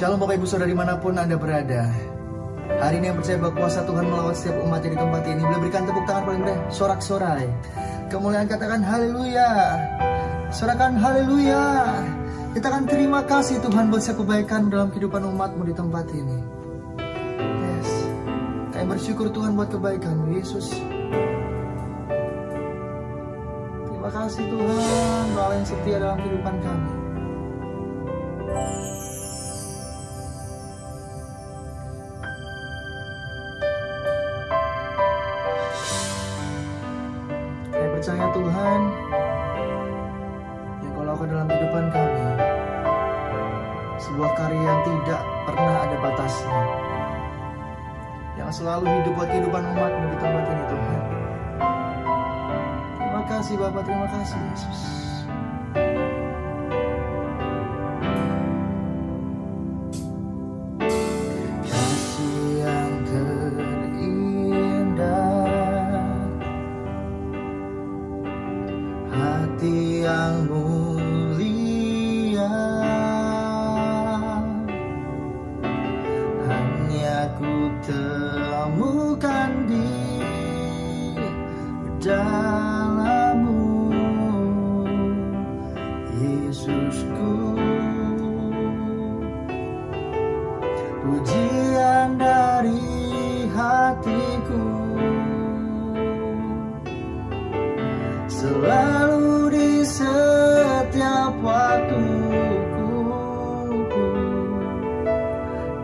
Shalom Bapak Ibu Saudara dimanapun Anda berada. Hari ini yang percaya bahwa kuasa Tuhan melawat setiap umatnya di tempat ini. Boleh berikan tepuk tangan paling meriah, sorak-sorai kemuliaan, katakan haleluya. Sorakan haleluya. Kita akan terima kasih Tuhan buat setiap kebaikan dalam kehidupan umatmu di tempat ini. Yes, kami bersyukur Tuhan buat kebaikan Yesus. Terima kasih Tuhan, bahwa yang setia dalam kehidupan kami. Kami percaya Tuhan, yang Kau lakukan dalam kehidupan kami, sebuah karya yang tidak pernah ada batasnya, yang selalu hidup buat kehidupan umatmu di tempat ini Tuhan. Terima kasih Bapa, terima kasih Yesus. Kasih yang terindah, hati yang mulia, hanya ku temukan di dalam-Mu, Yesusku. Pujian dari hatiku selalu di setiap waktuku,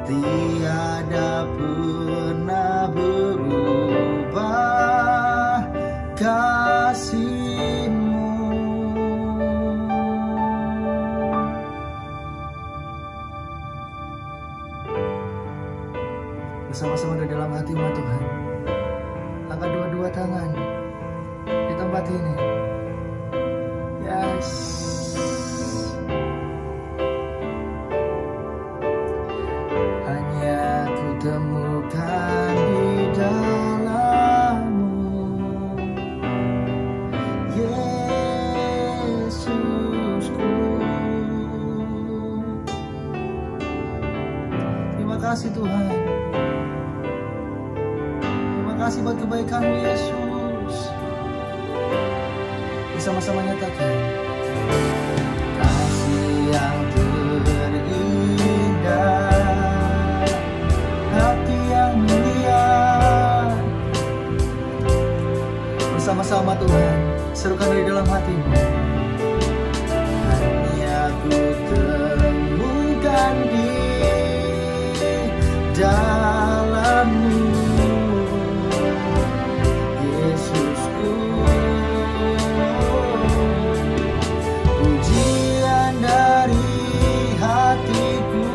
tiada pernah berubah kasih-Mu. Bersama-sama di dalam hati-Mu Tuhan, angkat dua-dua tangan di tempat ini. Yes. Hanya ku temukan di dalam-Mu, Yesusku. Terima kasih Tuhan. Terima kasih buat kebaikan-Mu Yesus. Bersama-sama nyatakan kasih yang terindah, hati yang mulia. Bersama-sama Tuhan, serukan dari dalam hati-Mu. Hanya ku temukan di dalam-Mu, Yesusku. Pujian dari hatiku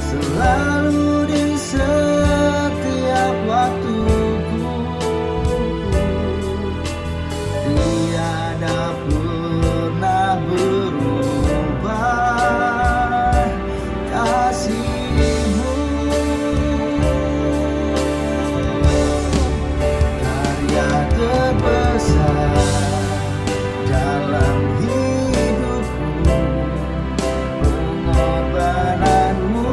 selalu di setiap waktuku, tiada pernah berubah kasih-Mu. Karya terbesar dalam hidupku, pengorbanan-Mu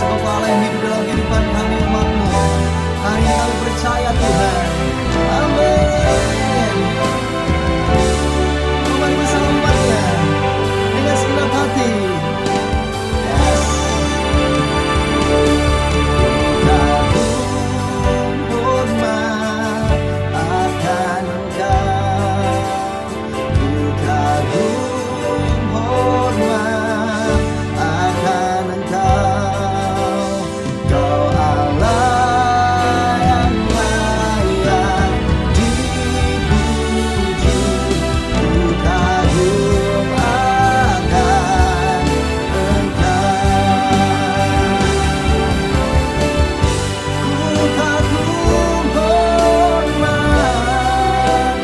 sebab Kau Allah yang hidup dalam kehidupan kami umat-Mu. Hari ini kami percaya Tuhan. Amin. Kembali bersama umatnya dengan segenap hati. Yes. Kagum hormat akan Engkau. Kagum hormat akan Engkau. Kau Allah yang layak dipuji. Ku kagum akan Engkau. Ku kagum hormat,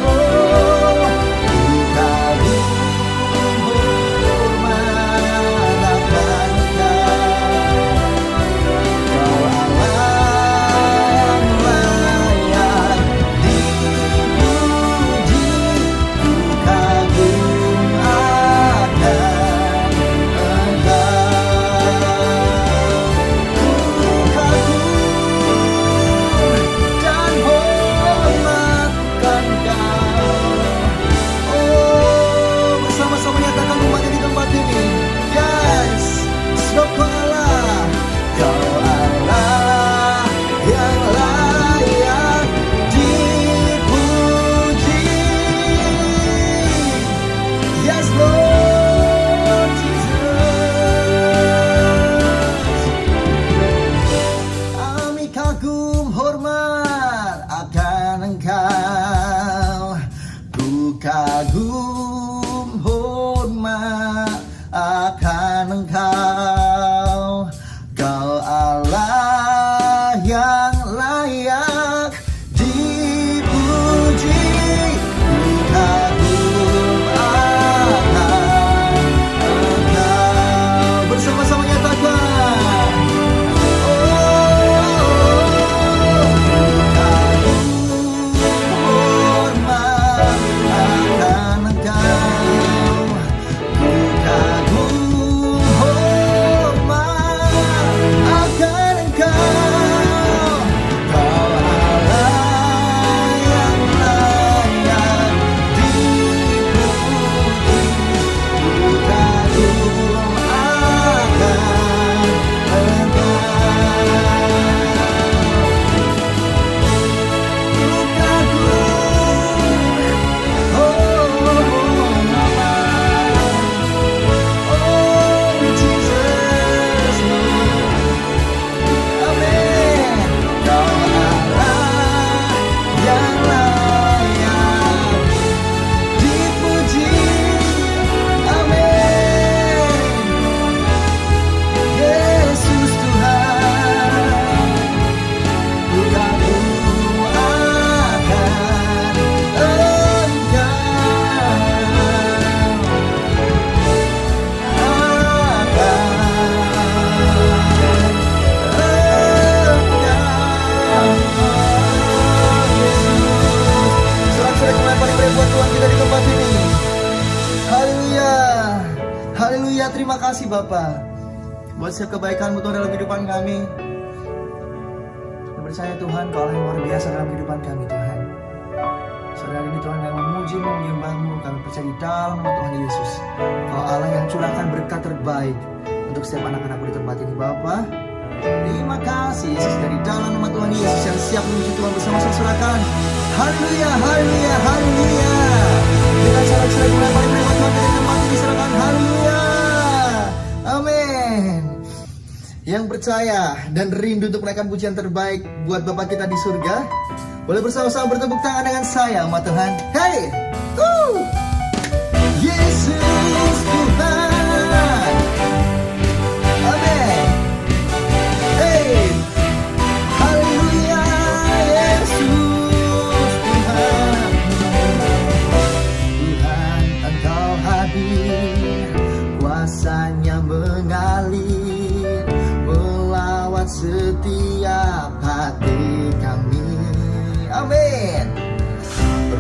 oh, ku kagum hormat akan Engkau. Kau Allah yang layak dipuji. Ku kagum akan Engkau. Ku kagum dan hormatkan Kau. Oh, bersama-sama nyatakan umatnya di tempat ini. Yes, sebab Kau Allah, Kau Allah yang layak dipuji. Yes, Lord Jesus. Kami kagum hormat akan Engkau. Ku kagum hormat akan Engkau. Kau Allah yang layak dipuji. Ku kagum akan Engkau. Bersama-sama nyatakan. Haleluya, terima kasih Bapa buat setiap kebaikan-Mu Tuhan dalam kehidupan kami. Kami percaya Tuhan Kau Allah yang luar biasa dalam kehidupan kami Tuhan. Sore hari ini Tuhan yang memuji-Mu, menyembah-Mu, kami percaya di dalam Tuhan Yesus. Kau Allah yang curahkan berkat terbaik untuk setiap anak-anak-Mu di tempat ini Bapa. Terima kasih Yesus, dari dalam nama Tuhan Yesus yang siap memuji Tuhan bersama-sama surahkan. Haleluya, haleluya, haleluya. Dengan sorak-sorai mulai paling lewat Tuhan dari tempat ini serahkan. Haleluya, amin. Yang percaya dan rindu untuk menaikkan pujian terbaik buat Bapa kita di surga, boleh bersama-sama bertepuk tangan dengan saya, umat Tuhan. Hey, Yesus Tuhan, amin. Hey, haleluya, Yesus Tuhan. Tuhan, Engkau hadir, kuasa-Nya mengalir melawat setiap hati kami. Amin.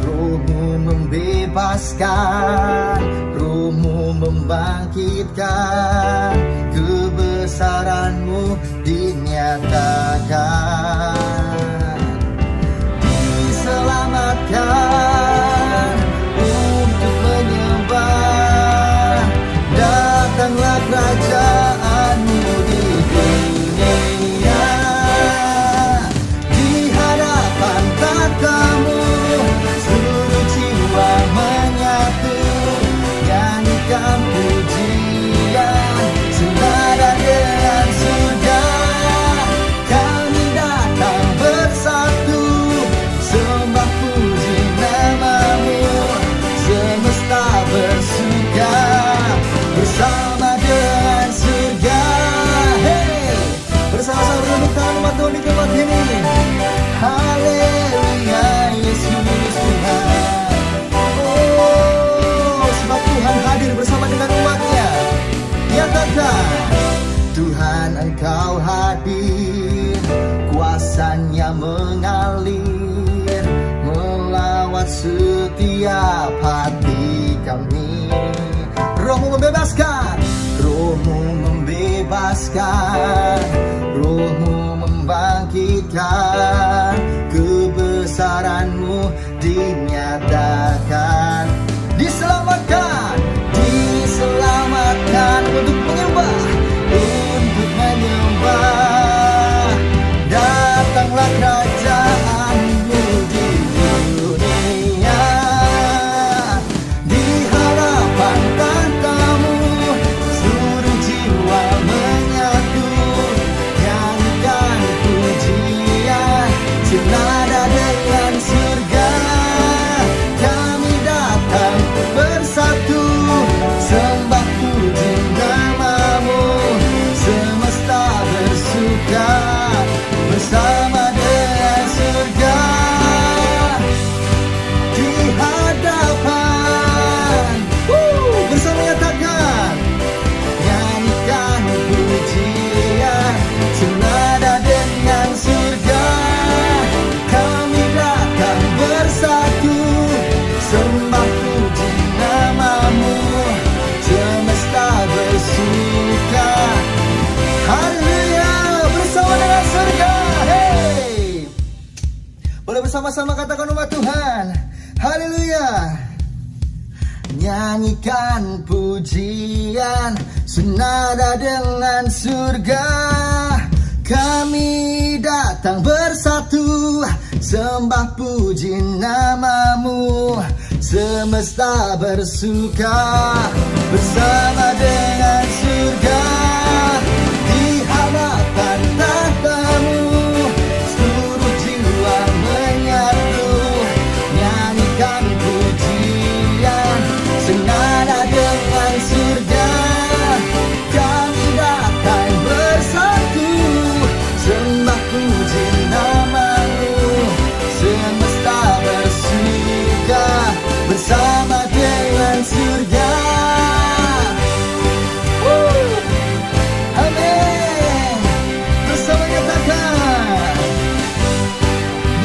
Roh-Mu membebaskan, Roh-Mu membangkitkan kebesaran kebesaran-Mu dinyatakan. Diselamatkan untuk menyembah, datanglah kerajaan-Mu di dunia. Di hadapan tatamu seluruh jiwa menyatu, nyanyikan pujian senada dengan surga. Kami datang bersatu, sembah puji nama-Mu, semesta bersuka bersama dengan surga. Hey, bersama-sama berduduk tangan umat Tuhan di tempat ini. Haleluya, Yesus Tuhan. Oh, sebab Tuhan hadir bersama dengan umatnya. Nyatakan, Tuhan Engkau hadir, kuasa-Nya mengalir melawat setiap hati kami. Roh-Mu membebaskan, Roh-Mu membebaskan, Roh-Mu membangkitkan, kebesaran-Mu dinyatakan. Diselamatkan, diselamatkan untuk menyembah, untuk menyembah. Datanglah kerajaan-Mu di dunia. Di hadapan tahta-Mu seluruh jiwa menyatu, nyanyikan pujian senada dengan surga. Kami datang bersatu, sembah puji nama-Mu, semesta bersuka bersama dengan surga. Di hadapan, bersama nyatakan, nyanyikan pujian senada dengan surga. Kami datang bersatu, sembah puji nama-Mu, semesta bersuka. Haleluya, bersama dengan surga. Hey, boleh bersama-sama katakan umat Tuhan. Haleluya. Nyanyikan pujian senada dengan surga. Kami datang bersatu, sembah puji nama-Mu, semesta bersuka bersama dengan surga. Di hadapan tahta-Mu seluruh jiwa menyatu, nyanyikan pujian senada dengan surga. Kami datang bersatu, sembah puji nama-Mu, semesta bersuka bersama dengan surga. Amin. Bersama nyatakan,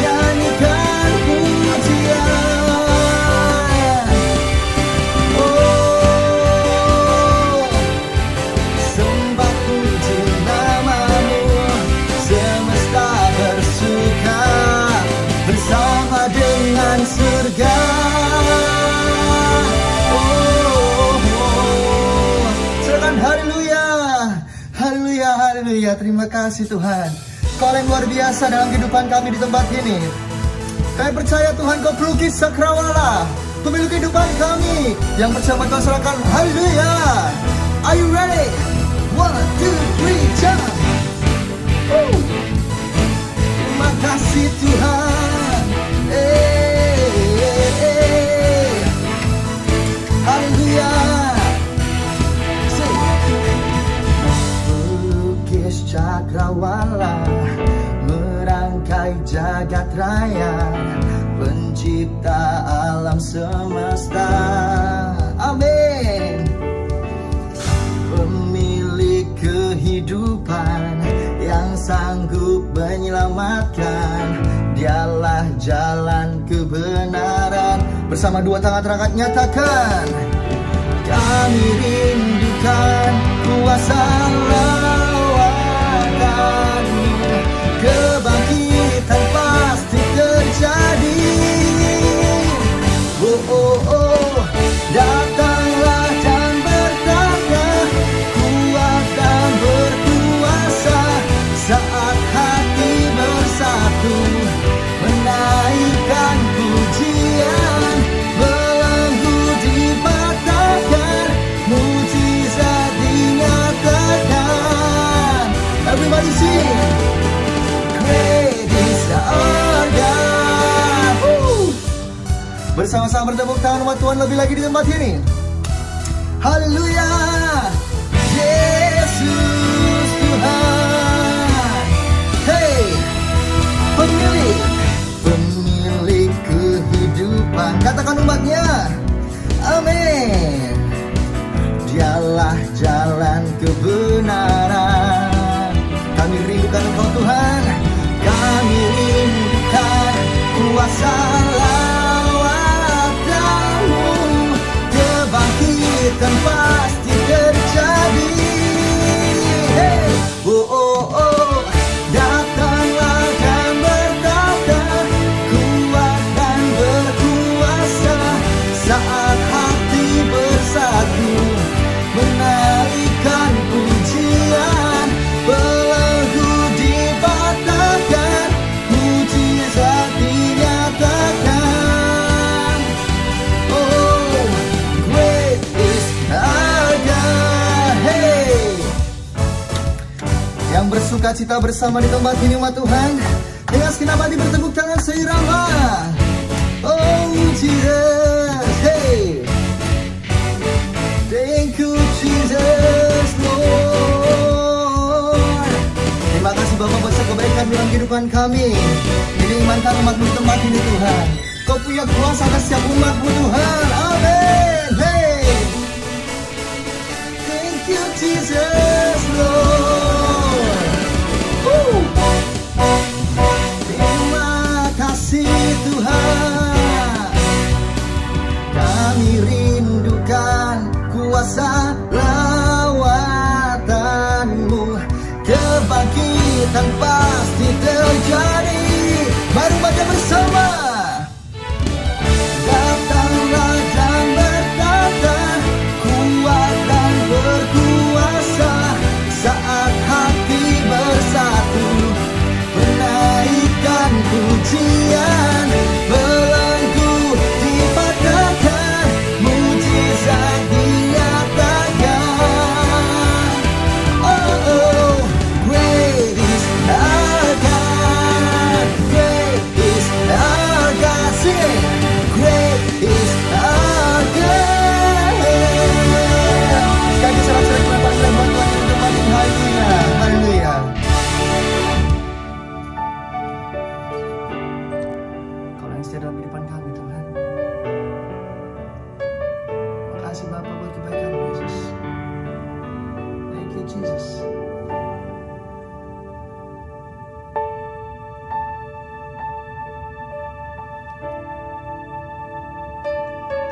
nyanyikan pujian. Oh, sembah puji nama-Mu, semesta bersuka bersama dengan surga. Silakan haleluya. Haleluya, haleluya. Terima kasih Tuhan. Kau yang luar biasa dalam kehidupan kami di tempat ini. Kami percaya Tuhan Kau pelukis cakrawala pemilik kehidupan kami. Yang percaya Kau serahkan. Haleluya. Are you ready? 1, 2, 3, jump. Terima kasih Tuhan. Haleluya. Pelukis cakrawala merangkai jagat raya, pencipta alam semesta. Amin. Pemilik kehidupan yang sanggup menyelamatkan, Dialah jalan kebenaran. Bersama dua tangan terangkat nyatakan, kami rindukan kuasa-Mu. Great is our God. Bersama-sama bertepuk tangan umat Tuhan lebih lagi di tempat ini. Haleluya. Yesus Tuhan. Hey, pemilik kehidupan. Katakan umatnya. Amin. Dialah jalan kebenaran. Kami rindukan Engkau Tuhan. Kami rindukan kuasa lawatan-Mu. Kebangkitan pasti terjadi. Hey, oh oh oh, datanglah dan berkata, kuat dan berkuasa. Saat hati bersatu, menaikkan pujian, belenggu dipatahkan, mujizat dinyatakan. Oh, great is our God. Hey, yang bersuka cita bersama di tempat ini umat Tuhan, dengan segenap hati bertepuk tangan seirama. Oh Jesus, hey, thank you Jesus Lord. Terima kasih Bapa buat kebaikan dalam kehidupan kami. Diimankan umat-Mu di tempat ini Tuhan. Kau punya kuasa atas setiap umat-Mu Tuhan. Amin. Hey, thank you Jesus Lord. Terima kasih Tuhan. Kami rindukan kuasa lawatan-Mu. Kebangkitan pasti terjadi. Mari baca bersama. Datanglah dan berkata, kuat dan berkuasa. Saat hati bersatu, menaikkan pujian, belenggu dipatahkan, mujizat dinyatakan. Oh, oh, great is our God. Great is our God. Sing it. Great is our God. Sekali sorak-sorai kepada Tuhan di tempat ini. Haleluya. Haleluya. Kau yang setia dalam kehidupan kami Tuhan. Makasih Bapa buat kebaikan Yesus. Thank you Jesus.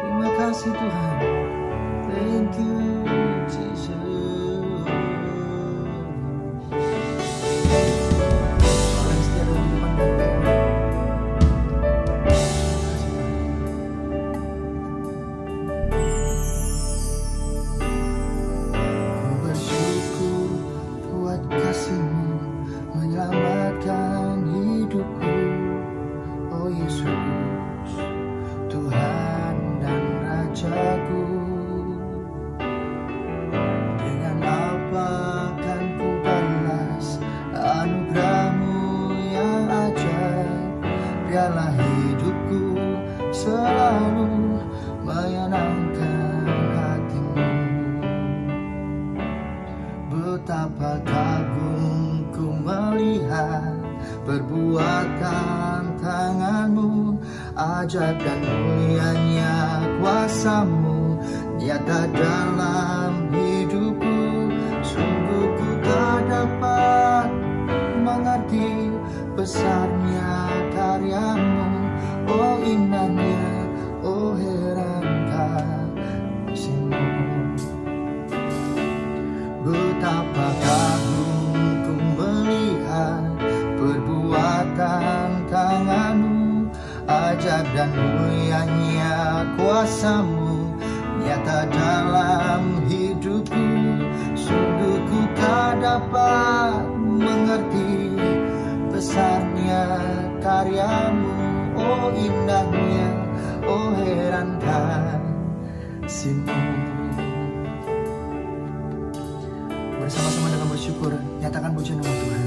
Terima kasih Tuhan. Thank you Jesus. Kau yang setia dalam kehidupan kami Tuhan. Ku bersyukur buat kasih-Mu menyelamatkan hidupku. Oh Yesus, Tuhan dan Rajaku. Dengan apa akan ku balas anugerah-Mu yang ajaib. Biarlah hidupku selalu menyenangkan hati-Mu. Betapa kagum ku melihat perbuatan tangan-Mu, ajaib dan mulianya kuasa-Mu nyata dalam hidupku. Sungguh ku tak dapat mengerti besarnya karya-Mu. Oh indahnya, oh heran kasih-Mu. Betapa kagum ku melihat perbuatan tangan-Mu, ajaib dan mulianya kuasa-Mu nyata dalam hidupku. Sungguh ku tak dapat mengerti besarnya karya-Mu. Oh indahnya, oh heran kasih-Mu. Bersama-sama dalam bersyukur, nyatakan pujian nama Tuhan.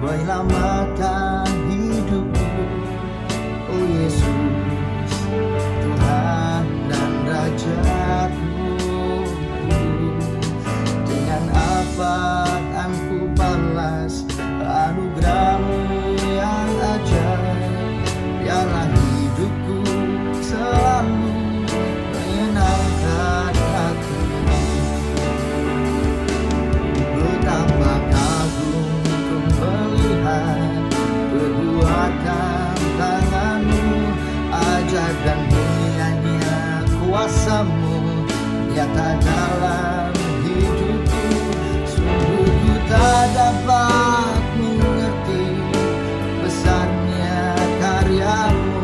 menyelamatkan hidupku. Oh Yesus, Tuhan dan Rajaku, dengan apa akan ku balas anugerah-Mu yang ajaib. Biarlah hidupku selalu menyenangkan hati-Mu. Betapa kagum ku melihat perbuatan tangan-Mu, ajaib dan mulianya kuasa-Mu nyata dalam hidupku. Sungguh ku tak dapat mengerti besarnya karya-Mu.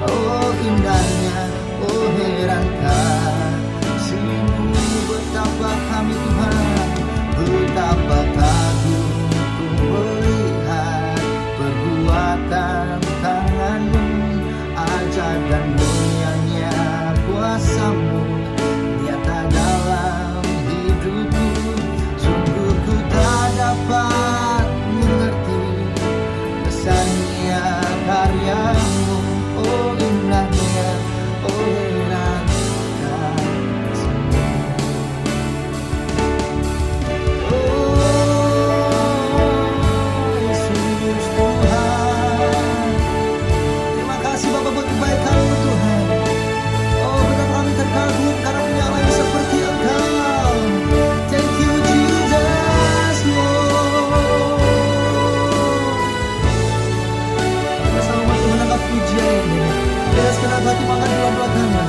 Oh indahnya, oh heran kasih-Mu. Betapa kami Tuhan, betapa kagum ku melihat perbuatan tangan-Mu, ajaib dan mulianya kuasa-Mu nyata dalam hidupku. Sungguh ku tak dapat mengerti besarnya karya-Mu. Oh indahnya, oh heran kasih-Mu. Oh Yesus Tuhan, terima kasih Bapa buat kebaikan-Mu Tuhan. Oh betapa kami terkagum karena punya Allah yang seperti Engkau. Thank you Jesus Lord. Bersama Tuhan menangkap pujian ini, bereskan hati makan doa-doa kami.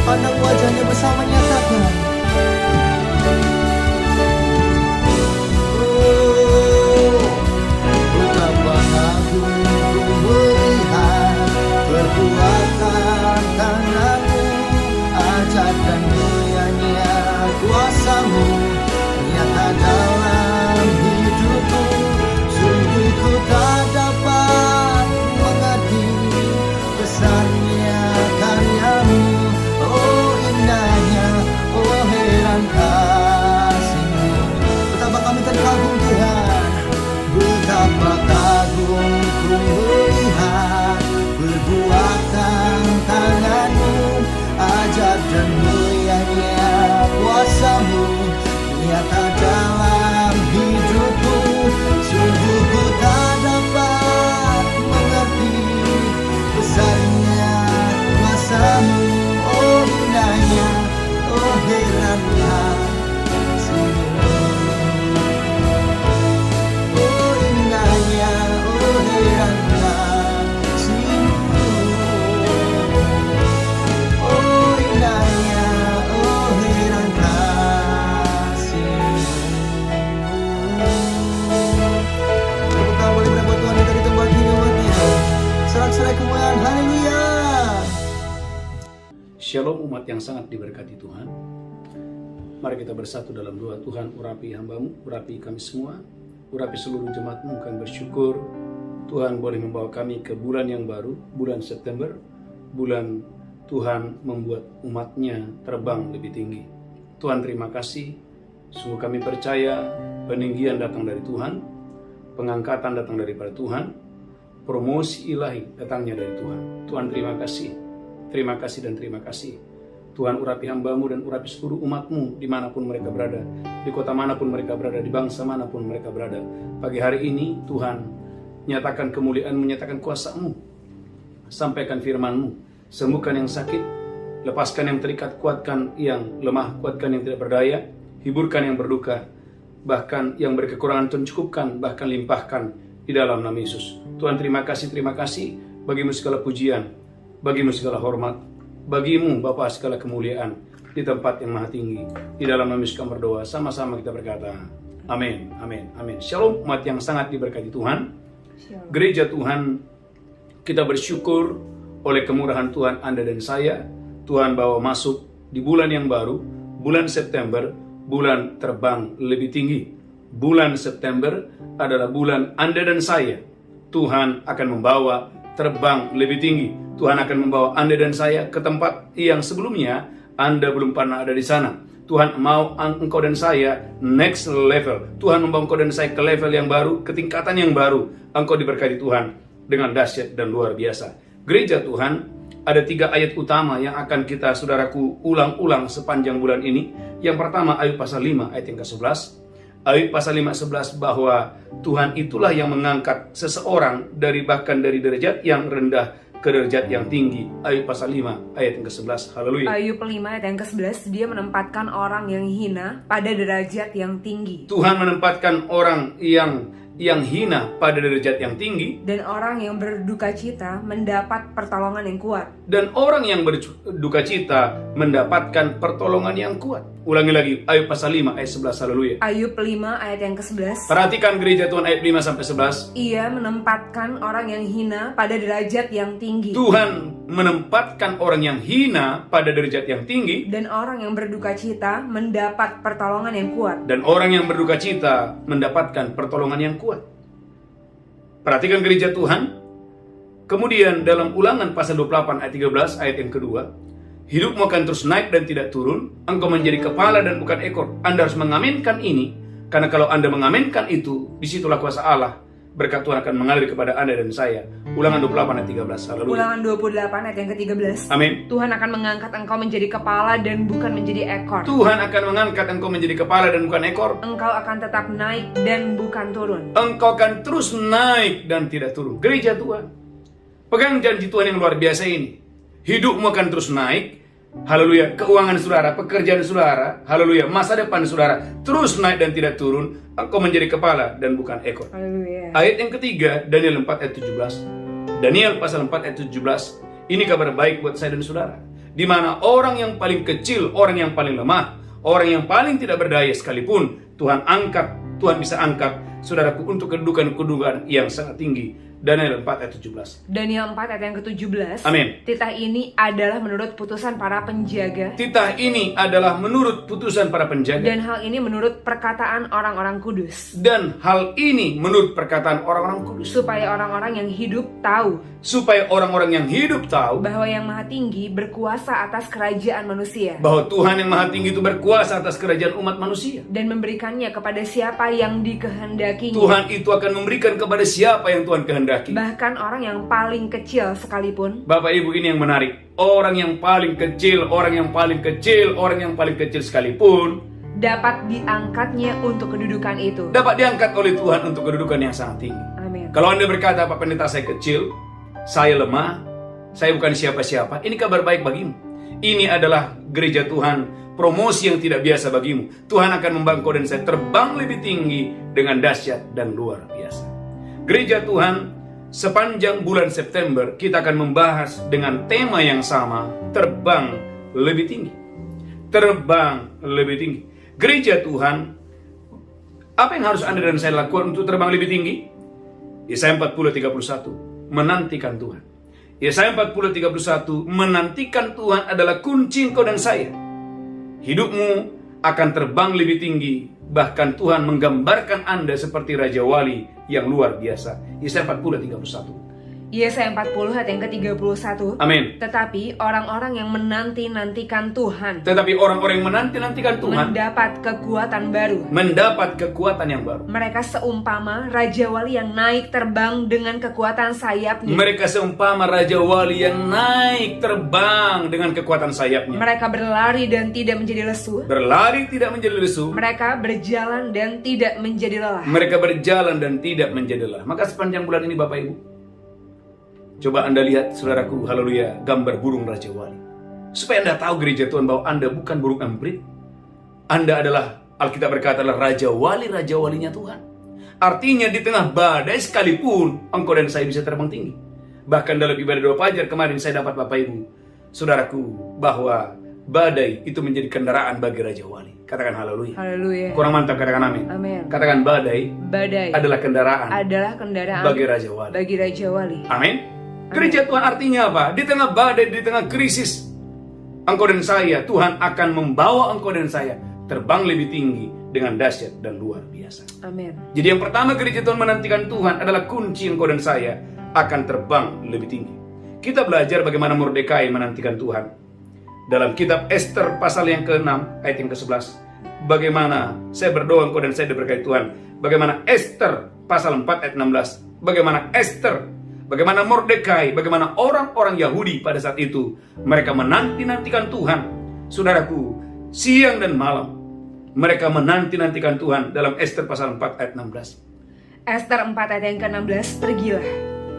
Pandang wajahnya bersama nyatakan. Oh, betapa kagum ku melihat perbuatan tangan-Mu, ajaib dan mulianya kuasa-Mu nyata dalam hidupku. Sungguh ku tak dapat mengerti besarnya karya-Mu. Oh indahnya, oh heran kasih-Mu. Betapa kami terkagum Tuhan, betapa kagum ku melihat perbuatan tangan-Mu, ajaib dan mulianya kuasa-Mu nyata dalam hidupku. Sungguh ku tak dapat mengerti besarnya kuasa-Mu. Oh indahnya, oh heran kasih-Mu. Oh indahnya, oh heran kasih-Mu. Oh indahnya, oh heran kasih-Mu. Tepuk tangan boleh berapa Tuhan kita di tempat ini buat Dia. Sorak-sorai kemuliaan, haleluya. Shalom umat yang sangat diberkati Tuhan. Mari kita bersatu dalam doa. Tuhan, urapi hamba-Mu, urapi kami semua, urapi seluruh jemaat-Mu. Kami bersyukur Tuhan boleh membawa kami ke bulan yang baru, bulan September, bulan Tuhan membuat umat-Nya terbang lebih tinggi. Tuhan terima kasih, sungguh kami percaya peninggian datang dari Tuhan, pengangkatan datang daripada Tuhan, promosi ilahi datangnya dari Tuhan. Tuhan terima kasih. Terima kasih dan terima kasih. Tuhan urapi hamba-Mu dan urapi seluruh umat-Mu dimanapun mereka berada, di kota manapun mereka berada, di bangsa manapun mereka berada. Pagi hari ini Tuhan nyatakan kemuliaan-Mu, nyatakan kuasa-Mu, sampaikan firman-Mu, sembuhkan yang sakit, lepaskan yang terikat, kuatkan yang lemah, kuatkan yang tidak berdaya, hiburkan yang berduka, bahkan yang berkekurangan Tuhan cukupkan, bahkan limpahkan di dalam nama Yesus. Tuhan terima kasih bagimu segala pujian, bagimu segala hormat, bagimu Bapa segala kemuliaan di tempat yang maha tinggi. Di dalam nama Yesus kami berdoa, sama-sama kita berkata, amin, amin, amin. Shalom umat yang sangat diberkati Tuhan. Gereja Tuhan, kita bersyukur oleh kemurahan Tuhan Anda dan saya. Tuhan bawa masuk di bulan yang baru, bulan September, bulan terbang lebih tinggi. Bulan September adalah bulan Anda dan saya. Tuhan akan membawa terbang lebih tinggi. Tuhan akan membawa Anda dan saya ke tempat yang sebelumnya Anda belum pernah ada di sana. Tuhan mau engkau dan saya next level. Tuhan membawa engkau dan saya ke level yang baru, ke tingkatan yang baru. Engkau diberkati Tuhan dengan dahsyat dan luar biasa. Gereja Tuhan, ada 3 ayat utama yang akan kita, saudaraku, ulang-ulang sepanjang bulan ini. Yang pertama, Ayub pasal 5 ayat yang ke-11. Ayub pasal 5:11 bahwa Tuhan itulah yang mengangkat seseorang bahkan dari derajat yang rendah ke derajat yang tinggi. Ayub pasal 5 ayat yang ke-11. Haleluya. Ayub 5 ayat yang ke-11, dia menempatkan orang yang hina pada derajat yang tinggi. Tuhan menempatkan orang yang hina pada derajat yang tinggi, Dan orang yang berduka cita mendapat pertolongan yang kuat. dan orang yang berduka cita mendapatkan pertolongan yang kuat. Ulangi lagi, Ayub pasal 5 ayat 11. Haleluya. Ayub 5 ayat yang ke-11, Perhatikan gereja Tuhan, ayat 5 sampai 11. ia menempatkan orang yang hina pada derajat yang tinggi. Tuhan menempatkan orang yang hina pada derajat yang tinggi, Dan orang yang berduka cita mendapat pertolongan yang kuat. dan orang yang berduka cita mendapatkan pertolongan yang kuat. Perhatikan gereja Tuhan. Kemudian dalam Ulangan pasal 28 ayat 13 ayat yang kedua, hidupmu akan terus naik dan tidak turun, engkau menjadi kepala dan bukan ekor. Anda harus mengaminkan ini, karena kalau Anda mengaminkan itu, disitulah kuasa Allah, berkat Tuhan akan mengalir kepada Anda dan saya. Ulangan 28 ayat 13. Haleluya. Ulangan 28 ayat yang ke-13, Amin. Tuhan akan mengangkat engkau menjadi kepala dan bukan menjadi ekor. Tuhan akan mengangkat engkau menjadi kepala dan bukan ekor. Engkau akan tetap naik dan bukan turun. Engkau akan terus naik dan tidak turun. Gereja Tuhan, pegang janji Tuhan yang luar biasa ini. Hidupmu akan terus naik. Haleluya. Keuangan saudara, pekerjaan saudara, haleluya, masa depan saudara terus naik dan tidak turun. Engkau menjadi kepala dan bukan ekor. Haleluya. Ayat yang ketiga, Daniel 4 ayat 17. Daniel pasal 4 ayat 17. Ini kabar baik buat saya dan saudara, di mana orang yang paling kecil, orang yang paling lemah, orang yang paling tidak berdaya sekalipun, Tuhan bisa angkat saudaraku untuk kedudukan yang sangat tinggi. Daniel 4 ayat 17. Daniel 4 ayat yang ke-17. Amin. Titah ini adalah menurut putusan para penjaga. Titah ini adalah menurut putusan para penjaga. Dan hal ini menurut perkataan orang-orang kudus. Dan hal ini menurut perkataan orang-orang kudus. Supaya orang-orang yang hidup tahu Supaya orang-orang yang hidup tahu bahwa yang maha tinggi berkuasa atas kerajaan manusia. bahwa Tuhan yang maha tinggi itu berkuasa atas kerajaan umat manusia. Dan memberikannya kepada siapa yang dikehendakinya. Tuhan itu akan memberikan kepada siapa yang Tuhan kehendaki. Bahkan orang yang paling kecil sekalipun. Bapak Ibu, ini yang menarik. Orang yang paling kecil, orang yang paling kecil, orang yang paling kecil sekalipun Dapat diangkatnya untuk kedudukan itu. dapat diangkat oleh Tuhan untuk kedudukan yang sangat tinggi. Amin. Kalau Anda berkata, Pak Pendeta, saya kecil, saya lemah, saya bukan siapa-siapa, ini kabar baik bagimu. Ini adalah gereja Tuhan, promosi yang tidak biasa bagimu. Tuhan akan membawa engkau dan saya terbang lebih tinggi dengan dahsyat dan luar biasa. Gereja Tuhan, sepanjang bulan September kita akan membahas dengan tema yang sama, terbang lebih tinggi. Terbang lebih tinggi. Gereja Tuhan, apa yang harus Anda dan saya lakukan untuk terbang lebih tinggi? Yesaya 40:31, menantikan Tuhan. Yesaya 40:31, menantikan Tuhan adalah kunci engkau dan saya. Hidupmu akan terbang lebih tinggi, bahkan Tuhan menggambarkan Anda seperti Raja Wali yang luar biasa. Yesaya 40:31. Yesaya 40 ayat yang ke-31. Amin. Tetapi orang-orang yang menanti-nantikan Tuhan Tetapi orang-orang yang menanti-nantikan Tuhan mendapat kekuatan baru. mendapat kekuatan yang baru. Mereka seumpama Raja Wali yang naik terbang dengan kekuatan sayapnya. Mereka seumpama Raja Wali yang naik terbang dengan kekuatan sayapnya. Mereka berlari dan tidak menjadi lesu. Berlari tidak menjadi lesu. Mereka berjalan dan tidak menjadi lelah. Mereka berjalan dan tidak menjadi lelah. Maka sepanjang bulan ini Bapak Ibu, coba Anda lihat, saudaraku, haleluya, gambar burung Raja Wali. Supaya Anda tahu gereja Tuhan bahwa Anda bukan burung emprit. Anda adalah, Alkitab berkata, adalah Raja Walinya Tuhan. Artinya di tengah badai sekalipun, engkau dan saya bisa terbang tinggi. Bahkan dalam ibadah doa fajar kemarin saya dapat Bapak Ibu, saudaraku, bahwa badai itu menjadi kendaraan bagi Raja Wali. Katakan haleluya. Haleluya. Kurang mantap, katakan amin. Amin. Katakan badai Badai adalah kendaraan bagi Raja Wali. Raja Wali. Amin. Gereja Tuhan artinya apa? Di tengah badai, di tengah krisis, engkau dan saya, Tuhan akan membawa engkau dan saya terbang lebih tinggi dengan dahsyat dan luar biasa. Amin. Jadi yang pertama gereja Tuhan menantikan Tuhan adalah kunci engkau dan saya akan terbang lebih tinggi. Kita belajar bagaimana Mordekai menantikan Tuhan. dalam kitab Ester pasal yang ke-6 ayat yang ke-11. Bagaimana saya berdoa engkau dan saya diberkati Tuhan. Bagaimana Ester pasal 4 ayat 16. Bagaimana Ester, bagaimana Mordekai, bagaimana orang-orang Yahudi pada saat itu mereka menanti-nantikan Tuhan. Saudaraku, siang dan malam mereka menanti-nantikan Tuhan dalam Ester pasal 4 ayat 16. Ester 4 ayat yang ke-16,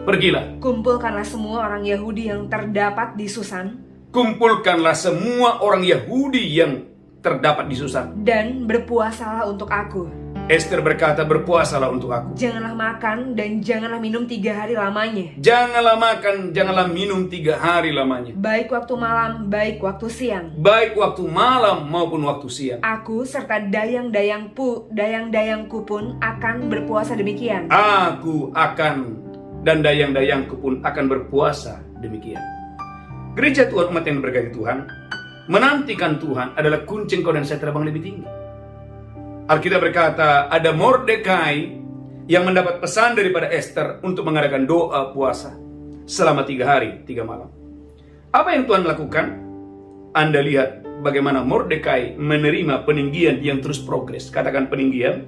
Pergilah, kumpulkanlah semua orang Yahudi yang terdapat di Susan, kumpulkanlah semua orang Yahudi yang terdapat di Susan. dan berpuasalah untuk aku. Ester berkata, berpuasalah untuk aku. Janganlah makan dan janganlah minum 3 hari lamanya. Janganlah makan, janganlah minum 3 hari lamanya. Baik waktu malam, baik waktu siang. Baik waktu malam maupun waktu siang. Aku serta dayang-dayangku pun akan berpuasa demikian. Aku akan dan dayang-dayangku pun akan berpuasa demikian. Gereja Tuhan, umat yang berkati Tuhan, menantikan Tuhan adalah kunci engkau dan saya terbang lebih tinggi. Alkitab berkata, ada Mordekai yang mendapat pesan daripada Ester untuk mengadakan doa puasa selama 3 hari 3 malam. Apa yang Tuhan lakukan? Anda lihat bagaimana Mordekai menerima peninggian yang terus progres. Katakan peninggian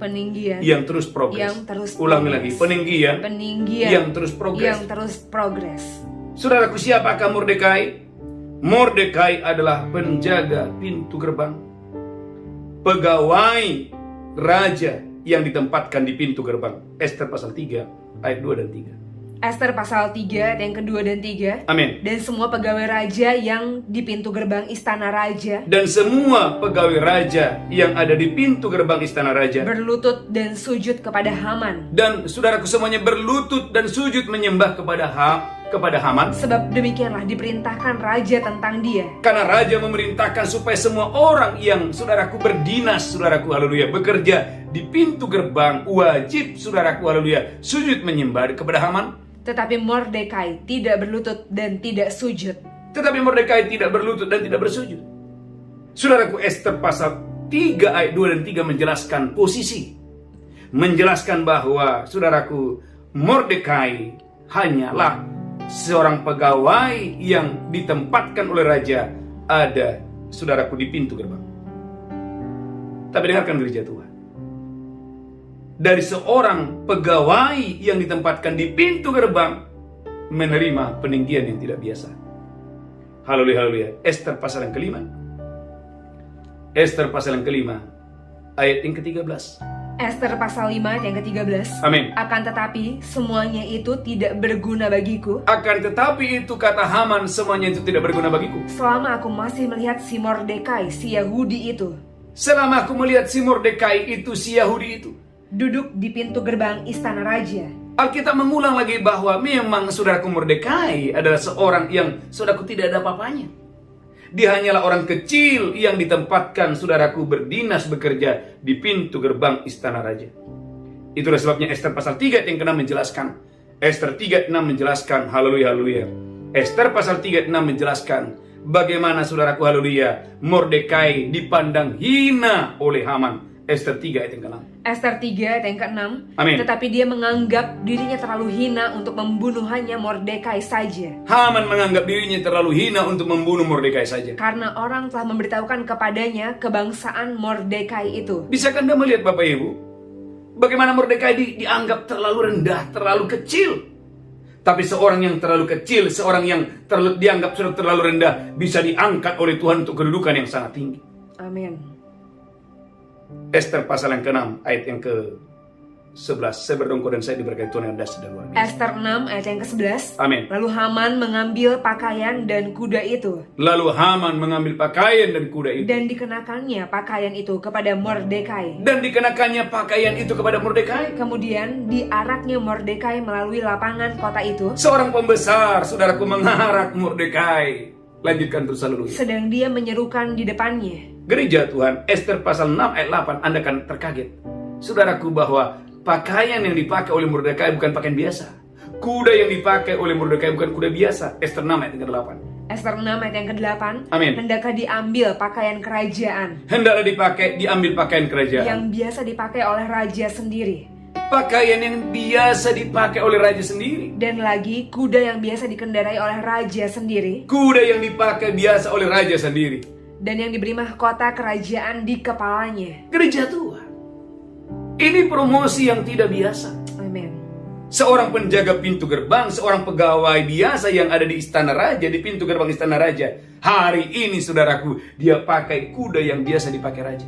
yang terus progres. Ulangi lagi, peninggian yang terus progres. Saudaraku, siapakah Mordekai? Mordekai adalah penjaga pintu gerbang, pegawai raja yang ditempatkan di pintu gerbang. Ester pasal 3 ayat 2 dan 3. Ester pasal 3 ayat yang kedua dan 3. Amin. Dan semua pegawai raja yang di pintu gerbang istana raja, Dan semua pegawai raja yang ada di pintu gerbang istana raja berlutut dan sujud kepada Haman. dan saudaraku semuanya berlutut dan sujud menyembah kepada Haman. Sebab demikianlah diperintahkan raja tentang dia. Karena raja memerintahkan supaya semua orang yang saudaraku berdinas, saudaraku haleluya, bekerja di pintu gerbang, wajib saudaraku haleluya sujud menyembah kepada Haman. Tetapi Mordekai tidak berlutut dan tidak sujud. Tetapi Mordekai tidak berlutut dan tidak bersujud. Saudaraku, Ester pasal 3 ayat 2 dan 3 menjelaskan posisi, menjelaskan bahwa saudaraku, Mordekai hanyalah seorang pegawai yang ditempatkan oleh raja ada, saudaraku, di pintu gerbang. Tapi dengarkan gereja Tuhan, dari seorang pegawai yang ditempatkan di pintu gerbang menerima peninggian yang tidak biasa. Haleluya, haleluya. Ester pasal yang kelima. Ester pasal yang kelima ayat yang ke-13. Ester pasal 5 ayat yang ke-13. Amin. Akan tetapi semuanya itu tidak berguna bagiku. Akan tetapi itu, kata Haman, semuanya itu tidak berguna bagiku. Selama aku masih melihat si Mordekai, si Yahudi itu, Selama aku melihat si Mordekai itu, si Yahudi itu, duduk di pintu gerbang istana raja. Alkitab mengulang lagi bahwa memang saudaraku Mordekai adalah seorang yang saudaraku tidak ada apa-apanya. Dia hanyalah orang kecil yang ditempatkan saudaraku berdinas bekerja di pintu gerbang istana raja. Itulah sebabnya Ester pasal 3 ayat yang ke-6 menjelaskan. Ester 3 ayat 6 menjelaskan, haleluya, haleluya. Esther pasal 36 menjelaskan bagaimana saudaraku haleluya Mordekai dipandang hina oleh Haman. Esther 3 ayat yang ke-6. Esther 3 ayat yang ke-6. Amin. Tetapi dia menganggap dirinya terlalu hina untuk membunuh hanya Mordekai saja. Haman menganggap dirinya terlalu hina untuk membunuh Mordekai saja. Karena orang telah memberitahukan kepadanya kebangsaan Mordekai itu. Bisakah Anda melihat Bapak Ibu bagaimana Mordekai dianggap terlalu rendah, terlalu kecil? Tapi seorang yang terlalu kecil, seorang yang dianggap sudah terlalu rendah, bisa diangkat oleh Tuhan untuk kedudukan yang sangat tinggi. Amin. Ester pasal yang ke-6 ayat yang ke-11. Saya berdoa dan saya diberkati Tuhan yang dahsyat dan luar biasa. Esther 6 ayat yang ke-11. Amin. Lalu Haman mengambil pakaian dan kuda itu. Lalu Haman mengambil pakaian dan kuda itu. Dan dikenakannya pakaian itu kepada Mordekai. Dan dikenakannya pakaian itu kepada Mordekai. Kemudian diaraknya Mordekai melalui lapangan kota itu. Seorang pembesar, saudaraku, mengarak Mordekai. Lanjutkan terus haleluya. Sedang dia menyerukan di depannya. Gereja Tuhan, Ester pasal 6 ayat 8, Anda akan terkaget, saudaraku, bahwa pakaian yang dipakai oleh Mordekai bukan pakaian biasa. Kuda yang dipakai oleh Mordekai bukan kuda biasa. Ester 6 ayat yang ke-8. Esther 6 ayat yang ke-8. Amin. Hendaklah diambil pakaian kerajaan Hendaklah diambil pakaian kerajaan yang biasa dipakai oleh raja sendiri. pakaian yang biasa dipakai oleh raja sendiri. Dan lagi kuda yang biasa dikendarai oleh raja sendiri. Kuda yang dipakai biasa oleh raja sendiri. Dan yang diberi mahkota kerajaan di kepalanya. Gereja Tuhan. Ini promosi yang tidak biasa. Amin. Seorang penjaga pintu gerbang, seorang pegawai biasa yang ada di istana raja, di pintu gerbang istana raja. Hari ini saudaraku, dia pakai kuda yang biasa dipakai raja.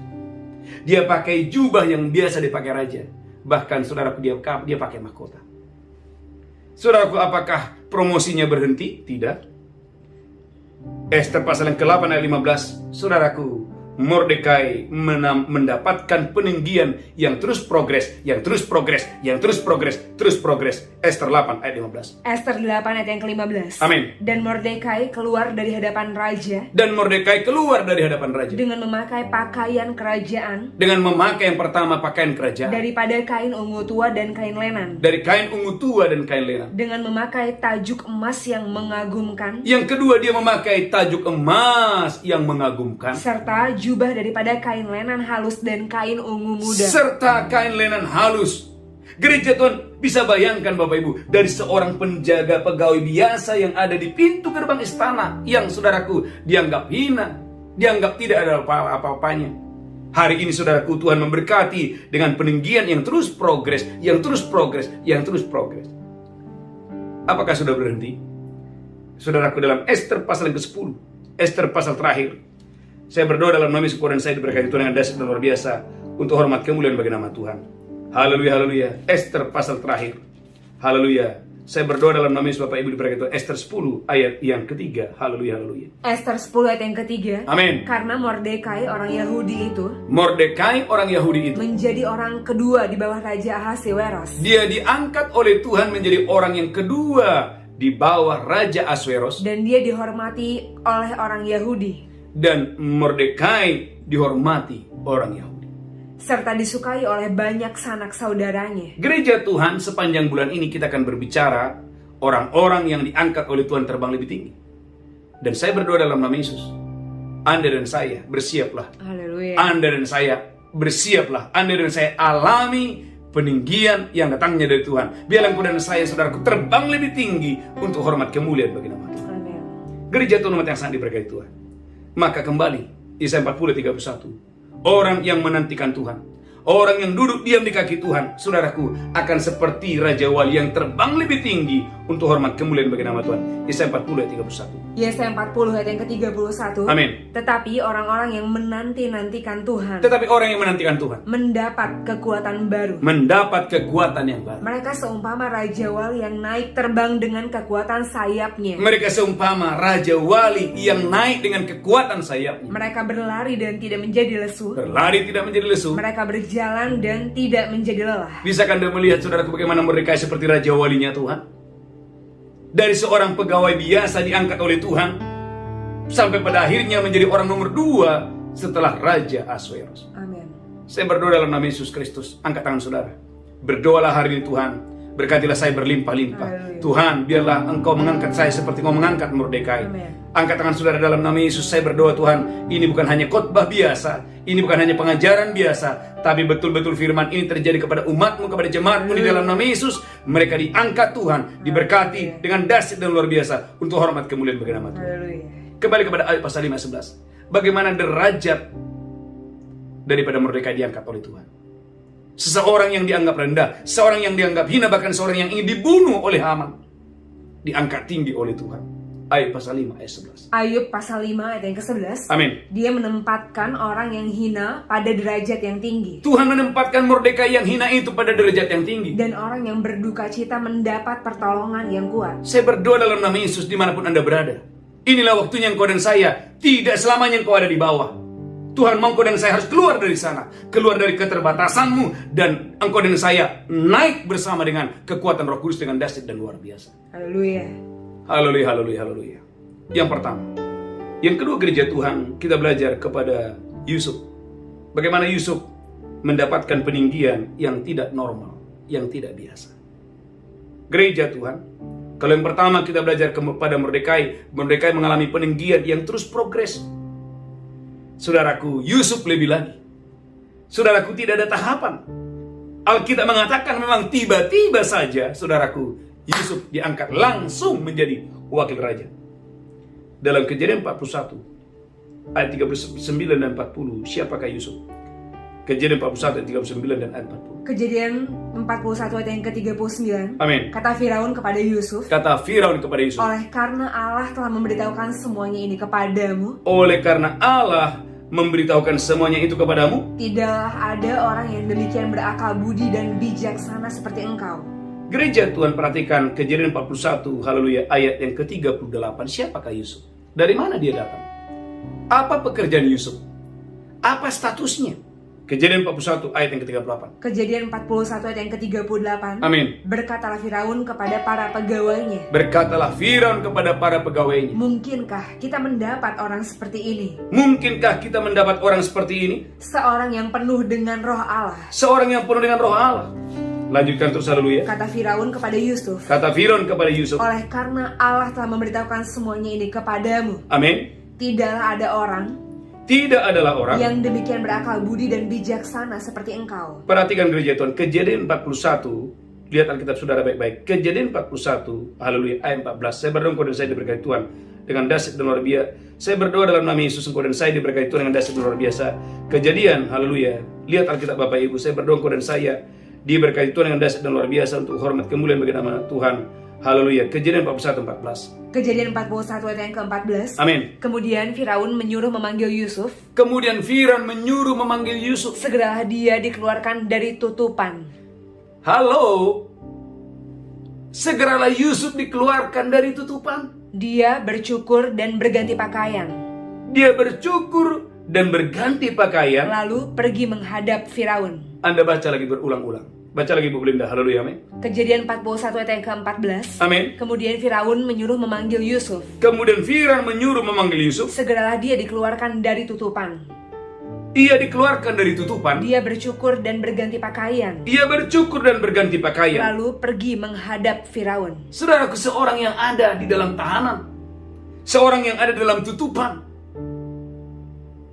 Dia pakai jubah yang biasa dipakai raja. Bahkan saudaraku, dia pakai mahkota. Saudaraku, apakah promosinya berhenti? Tidak. Ester pasal yang ke-8 ayat 15. Saudaraku, Mordekai mendapatkan peninggian yang terus progres, yang terus progres, yang terus progres, terus progres. Ester 8 ayat 15. Ester 8 ayat yang ke-15. Amin. Dan Mordekai keluar dari hadapan raja. Dan Mordekai keluar dari hadapan raja. Dengan memakai pakaian kerajaan. Dengan memakai yang pertama pakaian kerajaan. Daripada kain ungu tua dan kain lenan. Dari kain ungu tua dan kain lenan. Dengan memakai tajuk emas yang mengagumkan. Yang kedua, dia memakai tajuk emas yang mengagumkan. Serta jubah daripada kain lenan halus dan kain ungu muda. Serta kain lenan halus. Gereja Tuhan, bisa bayangkan Bapak Ibu, dari seorang penjaga pegawai biasa yang ada di pintu gerbang istana, yang saudaraku dianggap hina, dianggap tidak ada apa-apanya. Hari ini saudaraku, Tuhan memberkati dengan peninggian yang terus progres, yang terus progres, yang terus progres. Apakah sudah berhenti? Saudaraku, dalam Ester pasal yang ke-10, Ester pasal terakhir, saya berdoa dalam nama Yesus dan saya diberkati Tuhan dengan dahsyat dan luar biasa untuk hormat kemuliaan bagi nama Tuhan. Haleluya, haleluya. Esther pasal terakhir. Haleluya. Saya berdoa dalam nama Yesus Bapak Ibu diberkati Tuhan. Esther 10 ayat yang ketiga. Haleluya, haleluya. Esther 10 ayat yang ketiga. Amin. Karena Mordekai orang Yahudi itu. Mordekai orang Yahudi itu. Menjadi orang kedua di bawah Raja Ahasiweros. Dia diangkat oleh Tuhan menjadi orang yang kedua di bawah Raja Ahasweros. Dan dia dihormati oleh orang Yahudi. Dan Mordekai dihormati orang Yahudi. Serta disukai oleh banyak sanak saudaranya. Gereja Tuhan, sepanjang bulan ini kita akan berbicara orang-orang yang diangkat oleh Tuhan terbang lebih tinggi. Dan saya berdoa dalam nama Yesus. Anda dan saya bersiaplah. Haleluya. Anda dan saya bersiaplah. Anda dan saya alami peninggian yang datangnya dari Tuhan. Biarlah engkau dan saya, saudaraku, terbang lebih tinggi untuk hormat kemuliaan bagi nama Tuhan. Amin. Gereja Tuhan umat yang sangat diberkati Tuhan. Maka kembali Yesaya 40:31. Orang yang menantikan Tuhan, orang yang duduk diam di kaki Tuhan, saudaraku, akan seperti Raja Wali yang terbang lebih tinggi untuk hormat kemuliaan bagi nama Tuhan. Yesaya 40:31. Yesaya 40 ayat yang ke-31. Amin. Tetapi orang-orang yang menanti-nantikan Tuhan. Tetapi orang yang menantikan Tuhan mendapat kekuatan baru. mendapat kekuatan yang baru. Mereka seumpama Raja Wali yang naik terbang dengan kekuatan sayapnya. Mereka seumpama Raja Wali yang naik dengan kekuatan sayapnya. Mereka berlari dan tidak menjadi lesu. Berlari tidak menjadi lesu. Mereka berjalan dan tidak menjadi lelah. Bisakah Anda melihat, saudaraku, bagaimana Mordekai seperti Raja Walinya Tuhan? Dari seorang pegawai biasa diangkat oleh Tuhan sampai pada akhirnya menjadi orang nomor 2 setelah Raja Ahasweros. Amin. Saya berdoa dalam nama Yesus Kristus. Angkat tangan saudara. Berdoalah hari ini Tuhan. Berkatilah saya berlimpah-limpah. Haleluya. Tuhan, biarlah Engkau mengangkat saya seperti Engkau mengangkat Mordekai. Amin. Angkat tangan saudara dalam nama Yesus. Saya berdoa Tuhan, ini bukan hanya khotbah biasa, ini bukan hanya pengajaran biasa, tapi betul-betul firman ini terjadi kepada umatmu, kepada jemaatmu di dalam nama Yesus. Mereka diangkat Tuhan, diberkati dengan dahsyat dan luar biasa untuk hormat kemuliaan bagi nama Tuhan. Haleluya. Kembali kepada ayat pasal 5:11. Bagaimana derajat daripada Mordekai diangkat oleh Tuhan. Seseorang yang dianggap rendah, seorang yang dianggap hina, bahkan seorang yang ingin dibunuh oleh Haman, diangkat tinggi oleh Tuhan. Ayat pasal 5 ayat 11. Ayub pasal 5 ayat yang ke-11. Amin. Dia menempatkan orang yang hina pada derajat yang tinggi. Tuhan menempatkan Mordekai yang hina itu pada derajat yang tinggi. Dan orang yang berduka cita mendapat pertolongan yang kuat. Saya berdoa dalam nama Yesus dimanapun Anda berada. Inilah waktunya engkau dan saya tidak selamanya engkau ada di bawah. Tuhan mau engkau dan saya harus keluar dari sana, keluar dari keterbatasanmu, dan engkau dan saya naik bersama dengan kekuatan Roh Kudus dengan dahsyat dan luar biasa. Haleluya. Haleluya, haleluya, haleluya. Yang pertama. Yang kedua, gereja Tuhan, kita belajar kepada Yusuf. Bagaimana Yusuf mendapatkan peninggian yang tidak normal, yang tidak biasa. Gereja Tuhan, kalau yang pertama kita belajar kepada Mordekai, Mordekai mengalami peninggian yang terus progres. Saudaraku, Yusuf lebih lagi. Saudaraku, tidak ada tahapan. Alkitab mengatakan memang tiba-tiba saja, saudaraku, Yusuf diangkat langsung menjadi wakil raja. Dalam Kejadian 41, ayat 39 dan 40, siapakah Yusuf? Kejadian 41 ayat 39 dan ayat 40. Kejadian 41 ayat yang ke-39. Amin. Kata Firaun kepada Yusuf, Kata Firaun kepada Yusuf, oleh karena Allah telah memberitahukan semuanya ini kepadamu, oleh karena Allah memberitahukan semuanya itu kepadamu, tidaklah ada orang yang demikian berakal budi dan bijaksana seperti engkau. Gereja Tuhan, perhatikan Kejadian 41, haleluya, ayat yang ke-38. Siapakah Yusuf? Dari mana dia datang? Apa pekerjaan Yusuf? Apa statusnya? Kejadian 41 ayat yang ke-38. Kejadian 41 ayat yang ke-38. Amin. Berkatalah Firaun kepada para pegawainya, Berkatalah Firaun kepada para pegawainya, mungkinkah kita mendapat orang seperti ini? mungkinkah kita mendapat orang seperti ini? Seorang yang penuh dengan roh Allah. Seorang yang penuh dengan roh Allah. Lanjutkan terus, haleluya. Kata Firaun kepada Yusuf, Kata Firaun kepada Yusuf, oleh karena Allah telah memberitahukan semuanya ini kepadamu, amin. tidaklah ada orang Tidak adalah orang. yang demikian berakal budi dan bijaksana seperti engkau. Perhatikan gereja Tuhan, Kejadian 41, lihat Alkitab saudara baik-baik. Kejadian 41, haleluya, ayat 14. Saya berdoa engkau dan saya diberkati Tuhan dengan dahsyat dan luar biasa. Saya berdoa dalam nama Yesus, engkau dan saya diberkati Tuhan dengan dahsyat dan luar biasa. Kejadian, haleluya. Lihat Alkitab Bapak Ibu, saya berdoa engkau dan saya diberkati Tuhan dengan dahsyat dan luar biasa untuk hormat kemuliaan bagi nama Tuhan. Haleluya. Kejadian 41, 14. Kejadian 41 ayat yang ke-14. Amin. Kemudian Firaun menyuruh memanggil Yusuf. Kemudian Firaun menyuruh memanggil Yusuf. Segeralah dia dikeluarkan dari tutupan. Halo. Segeralah Yusuf dikeluarkan dari tutupan. Dia bercukur dan berganti pakaian, Dia bercukur dan berganti pakaian. lalu pergi menghadap Firaun. Anda baca lagi berulang-ulang. Baca lagi Bu Belinda. Haleluya. Amin. Kejadian 41 ayat yang ke-14. Amin. Kemudian Firaun menyuruh memanggil Yusuf. Kemudian Firaun menyuruh memanggil Yusuf. Segeralah dia dikeluarkan dari tutupan. Ia dikeluarkan dari tutupan. Dia bercukur dan berganti pakaian, Ia bercukur dan berganti pakaian. lalu pergi menghadap Firaun. Saudaraku, seorang yang ada di dalam tahanan, seorang yang ada dalam tutupan.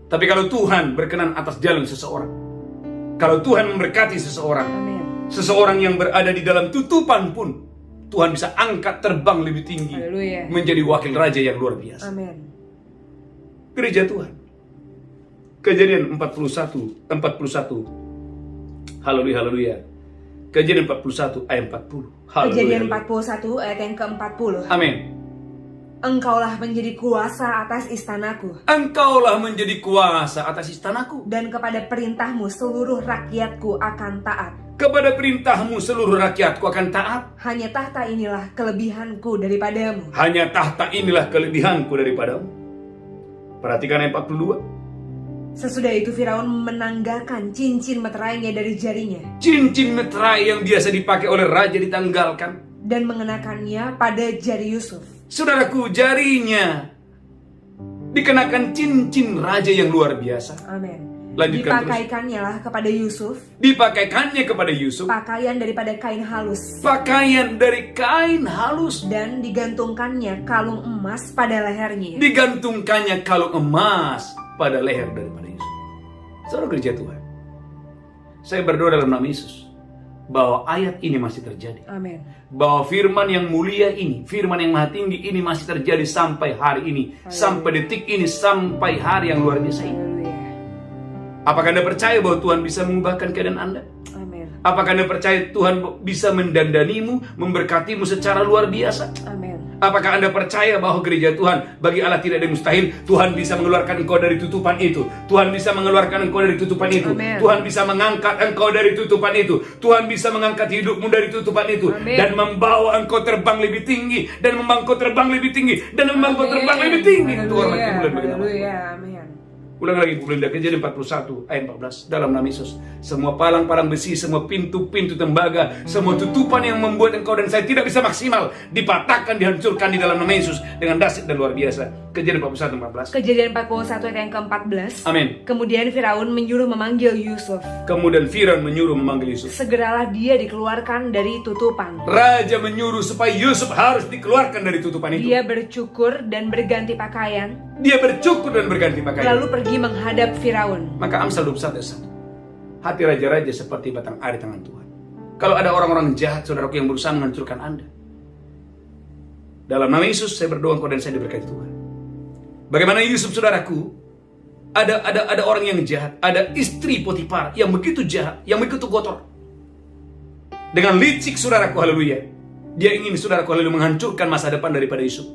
Tapi kalau Tuhan berkenan atas jalan seseorang, kalau Tuhan memberkati seseorang, Amin. seseorang yang berada di dalam tutupan pun Tuhan bisa angkat terbang lebih tinggi, Haleluya. menjadi wakil raja yang luar biasa. Amin. Gereja Tuhan, Kejadian 41. Haleluya, haleluya. Kejadian 41 ayat 40. Haleluya, Kejadian haleluya. 41 ayat yang ke-40. Amin. Engkaulah menjadi kuasa atas istanaku, Engkaulah menjadi kuasa atas istanaku. dan kepada perintahmu seluruh rakyatku akan taat. Kepada perintahmu seluruh rakyatku akan taat. Hanya tahta inilah kelebihanku daripadamu. Hanya tahta inilah kelebihanku daripadamu. Perhatikan ayat 42. Sesudah itu Firaun menanggalkan cincin meterainya dari jarinya Cincin meterai yang biasa dipakai oleh raja ditanggalkan. dan mengenakannya pada jari Yusuf. Saudaraku, jarinya dikenakan cincin raja yang luar biasa. Amin. Lanjutkan Dipakaikannya lah kepada Yusuf Dipakaikannya kepada Yusuf pakaian daripada kain halus, pakaian dari kain halus. dan digantungkannya kalung emas pada lehernya. Digantungkannya kalung emas pada leher daripada Yusuf. Saudara gereja Tuhan, saya berdoa dalam nama Yesus bahwa ayat ini masih terjadi. Amin. Bahwa firman yang mulia ini, firman yang maha tinggi ini masih terjadi sampai hari ini, sampai detik ini, sampai hari yang luar biasa ini. Haleluya. Apakah Anda percaya bahwa Tuhan bisa mengubahkan keadaan Anda? Amin. Apakah Anda percaya Tuhan bisa mendandanimu, memberkatimu secara luar biasa? Amin. Apakah Anda percaya bahwa gereja Tuhan, bagi Allah tidak ada yang mustahil? Tuhan bisa mengeluarkan engkau dari tutupan itu. Tuhan bisa mengeluarkan engkau dari tutupan itu. Amen. Tuhan bisa mengangkat engkau dari tutupan itu. Tuhan bisa mengangkat hidupmu dari tutupan itu. Amen. Dan membawa engkau terbang lebih tinggi. Dan membawa engkau terbang lebih tinggi. Dan membawa engkau terbang lebih tinggi. Tuhan makin bulan bagi nama Tuhan. Haleluya. Amin. Ulang lagi Bu Belinda, Kejadian 41 ayat 14. Dalam nama Yesus, semua palang-palang besi, semua pintu-pintu tembaga, semua tutupan yang membuat engkau dan saya tidak bisa maksimal, dipatahkan, dihancurkan di dalam nama Yesus dengan dahsyat dan luar biasa. Kejadian 41 14. Kejadian 41 ayat yang ke-14. Amin. Kemudian Firaun menyuruh memanggil Yusuf. Kemudian Firaun menyuruh memanggil Yusuf. Segeralah dia dikeluarkan dari tutupan. Raja menyuruh supaya Yusuf harus dikeluarkan dari tutupan itu. Dia bercukur dan berganti pakaian, Dia bercukur dan berganti pakaian. lalu pergi menghadap Firaun. Maka Amsal 21 ayat 1. hati raja-raja seperti batang ari tangan Tuhan. Kalau ada orang-orang jahat, saudaraku, yang berusaha menghancurkan Anda, dalam nama Yesus saya berdoa engkau dan saya diberkati Tuhan. Bagaimana Yusuf, saudaraku, ada orang yang jahat, ada istri Potifar yang begitu jahat, yang begitu kotor. Dengan licik, saudaraku, haleluya, dia ingin, saudaraku, haleluya, menghancurkan masa depan daripada Yusuf.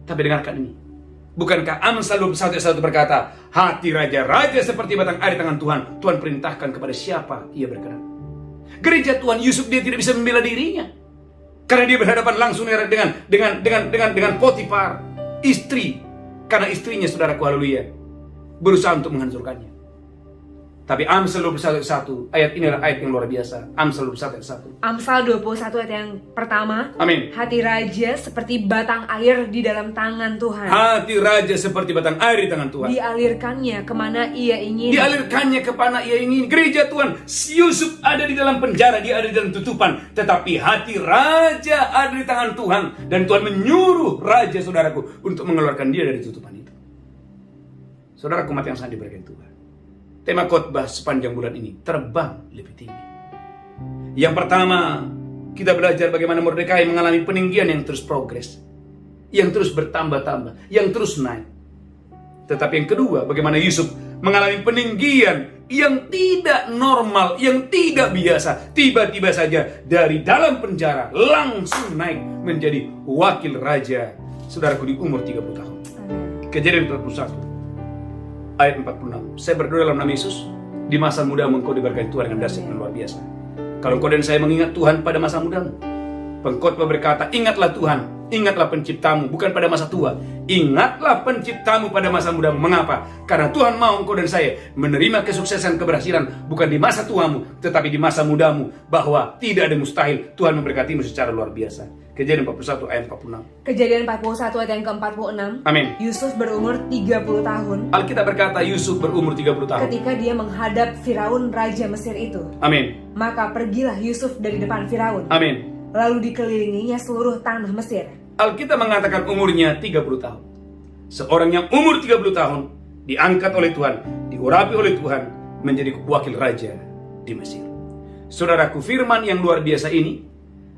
Tapi dengarkan ini, bukankah Amsal 21:1 berkata, hati raja-raja seperti batang ari tangan Tuhan. Tuhan perintahkan kepada siapa ia berkenan. Gereja Tuhan, Yusuf dia tidak bisa membela dirinya, karena dia berhadapan langsung dengan Potifar, istri. Karena istrinya, saudaraku, haleluya, berusaha untuk menghancurkannya. Tapi Amsal 21:1, ayat inilah ayat yang luar biasa. Amsal 21:1. Amsal 21 ayat yang pertama. Amin. Hati raja seperti batang air di dalam tangan Tuhan. Hati raja seperti batang air di tangan Tuhan. Dialirkannya kemana ia ingin. Dialirkannya kemana ia ingin. Gereja Tuhan, Yusuf ada di dalam penjara, dia ada di dalam tutupan, tetapi hati raja ada di tangan Tuhan. Dan Tuhan menyuruh raja, saudaraku, untuk mengeluarkan dia dari tutupan itu. Saudaraku, umat yang sangat diberkati Tuhan, tema khotbah sepanjang bulan ini, terbang lebih tinggi. Yang pertama, kita belajar bagaimana Mordekai mengalami peninggian yang terus progres, yang terus bertambah-tambah, yang terus naik. Tetapi yang kedua, bagaimana Yusuf mengalami peninggian yang tidak normal, yang tidak biasa. Tiba-tiba saja dari dalam penjara langsung naik menjadi wakil raja, saudaraku, di umur 30 tahun. Kejadian 41 ayat 46. Saya berdoa dalam nama Yesus, di masa mudamu engkau diberkati Tuhan dengan dahsyat dan luar biasa. Kalau engkau dan saya mengingat Tuhan pada masa mudamu, pengkhotbah berkata, ingatlah Tuhan, ingatlah penciptamu, bukan pada masa tua. Ingatlah penciptamu pada masa mudamu. Mengapa? Karena Tuhan mau engkau dan saya menerima kesuksesan, keberhasilan, bukan di masa tuamu, tetapi di masa mudamu. Bahwa tidak ada mustahil. Tuhan memberkatimu secara luar biasa. Kejadian 41 ayat 46. Kejadian 41 ayat yang ke-46. Amin. Yusuf berumur 30 tahun. Alkitab berkata Yusuf berumur 30 tahun. Ketika dia menghadap Firaun raja Mesir itu. Amin. Maka pergilah Yusuf dari depan Firaun. Amin. Lalu dikelilinginya seluruh tanah Mesir. Alkitab mengatakan umurnya 30 tahun. Seorang yang umur 30 tahun diangkat oleh Tuhan, diurapi oleh Tuhan menjadi wakil raja di Mesir. Saudaraku, firman yang luar biasa ini,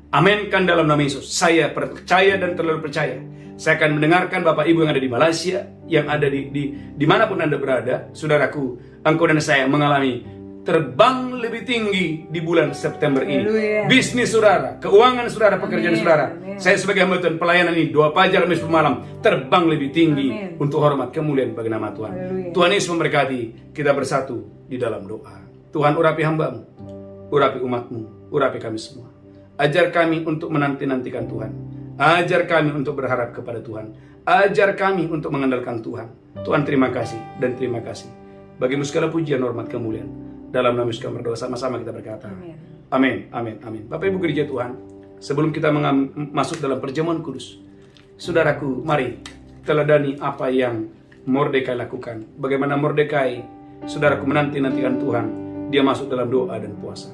aminkan dalam nama Yesus. Saya percaya dan terlalu percaya. Saya akan mendengarkan Bapak Ibu yang ada di Malaysia, yang ada di manapun Anda berada. Saudaraku, engkau dan saya mengalami terbang lebih tinggi di bulan September ini. Haleluya. Bisnis saudara, keuangan saudara, pekerjaan Amin. saudara. Amin. Saya sebagai hamba Tuhan, pelayanan ini 2 fajar Kamis malam terbang lebih tinggi. Amin. Untuk hormat kemuliaan bagi nama Tuhan. Haleluya. Tuhan Yesus memberkati. Kita bersatu di dalam doa. Tuhan, urapi hambamu, urapi umatmu, urapi kami semua. Ajar kami untuk menanti-nantikan Tuhan. Ajar kami untuk berharap kepada Tuhan. Ajar kami untuk mengandalkan Tuhan. Tuhan, terima kasih dan terima kasih. Bagimu segala pujian, hormat, kemuliaan. Dalam nama Yesus kami berdoa, sama-sama kita berkata. Amin. Amin, amin, amin. Bapak Ibu gereja Tuhan, sebelum kita masuk dalam perjamuan kudus, saudaraku, mari teladani apa yang Mordekai lakukan. Bagaimana Mordekai, saudaraku, menanti-nantikan Tuhan. Dia masuk dalam doa dan puasa.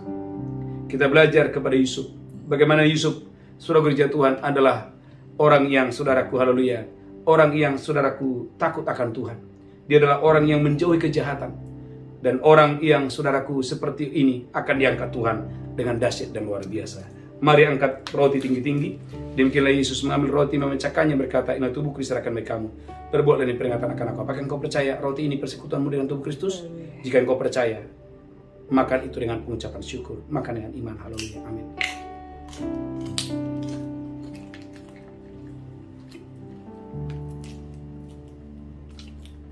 Kita belajar kepada Yusuf. Bagaimana Yusuf, saudara gereja Tuhan, adalah orang yang, saudaraku, haleluya, orang yang, saudaraku, takut akan Tuhan. Dia adalah orang yang menjauhi kejahatan. Dan orang yang, saudaraku, seperti ini akan diangkat Tuhan dengan dahsyat dan luar biasa. Mari angkat roti tinggi-tinggi. Demikianlah Yesus mengambil roti, memecahkannya, berkata, inilah tubuhku diserahkan bagi kamu. Perbuatlah ini peringatan akan aku. Apakah engkau percaya roti ini persekutuanmu dengan tubuh Kristus? Jika engkau percaya, makan itu dengan pengucapan syukur. Makan dengan iman. Haleluya. Amin.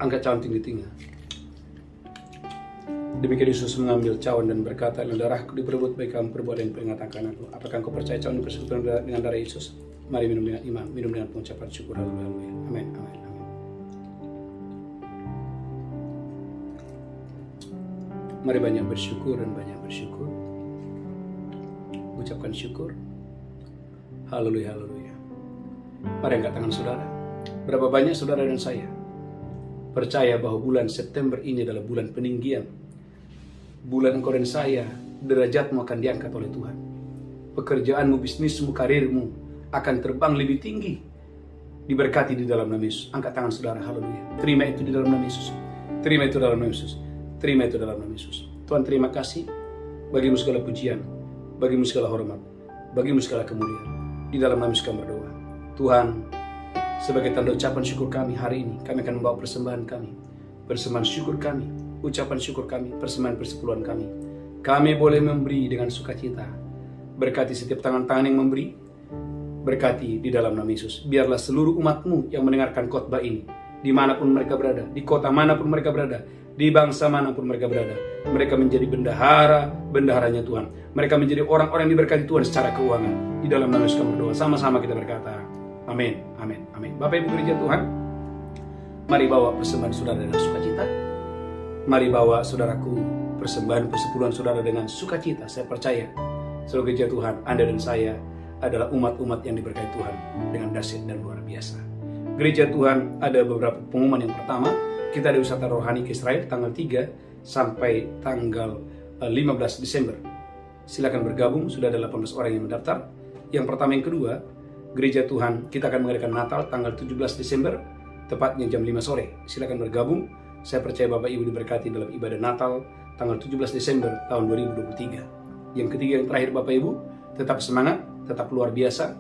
Angkat cawan tinggi-tinggi. Demikian Yesus mengambil cawan dan berkata, "Ini darahku diperebut bagi kamu, perbuatan yang peringatan akan aku." Apakah engkau percaya cawan ini persekutuan dengan darah Yesus? Mari minum dengan iman, minum dengan pengucapan syukur. Haleluya. Amin. Amin. Amin. Mari banyak bersyukur dan banyak bersyukur. Ucapkan syukur. Haleluya, haleluya. Mari angkat tangan saudara. Berapa banyak saudara dan saya percaya bahwa bulan September ini adalah bulan peninggian. Bulan engkau dan saya, derajatmu akan diangkat oleh Tuhan. Pekerjaanmu, bisnismu, karirmu akan terbang lebih tinggi. Diberkati di dalam nama Yesus. Angkat tangan saudara, haleluya. Terima itu di dalam nama Yesus. Terima itu dalam nama Yesus. Terima itu dalam nama Yesus. Tuhan terima kasih, bagimu segala pujian, bagimu segala hormat, bagimu segala kemuliaan. Di dalam nama Yesus kami berdoa. Tuhan, sebagai tanda ucapan syukur kami hari ini, kami akan membawa persembahan kami. Persembahan syukur kami, ucapan syukur kami, persembahan persepuluhan kami. Kami boleh memberi dengan sukacita. Berkati setiap tangan-tangan yang memberi. Berkati di dalam nama Yesus. Biarlah seluruh umat-Mu yang mendengarkan khotbah ini, dimanapun mereka berada, di kota manapun mereka berada, di bangsa manapun mereka berada, mereka menjadi bendaharanya Tuhan. Mereka menjadi orang-orang yang diberkati Tuhan secara keuangan. Di dalam nama Yesus kami berdoa. Sama-sama kita berkata, amin, amin, amin. Bapak Ibu gereja Tuhan, mari bawa persembahan saudara dengan sukacita. Mari bawa saudaraku persembahan persepuluhan saudara dengan sukacita. Saya percaya seluruh gereja Tuhan, Anda dan saya adalah umat-umat yang diberkati Tuhan dengan dahsyat dan luar biasa. Gereja Tuhan, ada beberapa pengumuman. Yang pertama, kita ada wisata rohani ke Israel tanggal 3 sampai tanggal 15 Desember. Silakan bergabung, sudah ada 18 orang yang mendaftar. Yang pertama, yang kedua, gereja Tuhan, kita akan mengadakan Natal tanggal 17 Desember, tepatnya jam 5 sore. Silakan bergabung. Saya percaya Bapak Ibu diberkati dalam ibadah Natal tanggal 17 Desember tahun 2023. Yang ketiga, yang terakhir Bapak Ibu, tetap semangat, tetap luar biasa.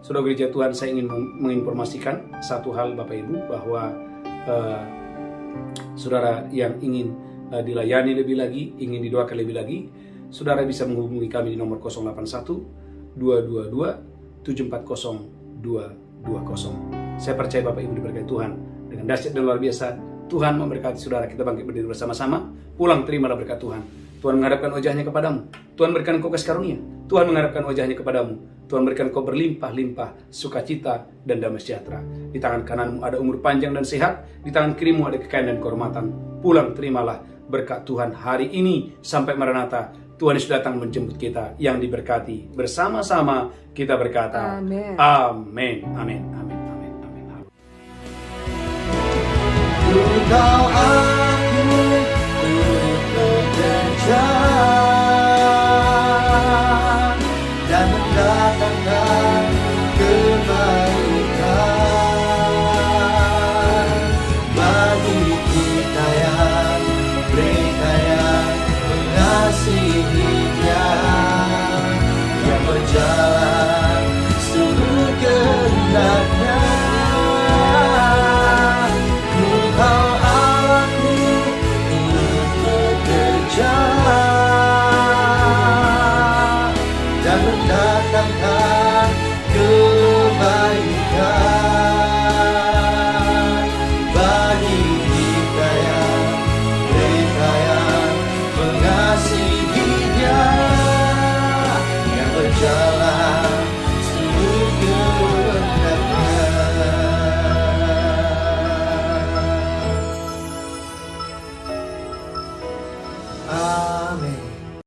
Saudara gereja Tuhan, saya ingin menginformasikan satu hal Bapak Ibu, bahwa saudara yang ingin dilayani lebih lagi, ingin didoakan lebih lagi, saudara bisa menghubungi kami di nomor 081 222 740 220. Saya percaya Bapak Ibu diberkati Tuhan dengan dahsyat dan luar biasa. Tuhan memberkati saudara. Kita bangkit berdiri bersama-sama. Pulang terimalah berkat Tuhan. Tuhan menghadapkan wajahnya kepadamu. Tuhan berikan engkau kasih karunia. Tuhan menghadapkan wajahnya kepadamu. Tuhan berikan engkau berlimpah-limpah sukacita dan damai sejahtera. Di tangan kananmu ada umur panjang dan sehat. Di tangan kirimu ada kekayaan dan kehormatan. Pulang terimalah berkat Tuhan hari ini sampai Maranatha. Tuhan Yesus datang menjemput kita yang diberkati. Bersama-sama kita berkata, Amin. Amin. Amin. Amin. Amin. Amin. Engkau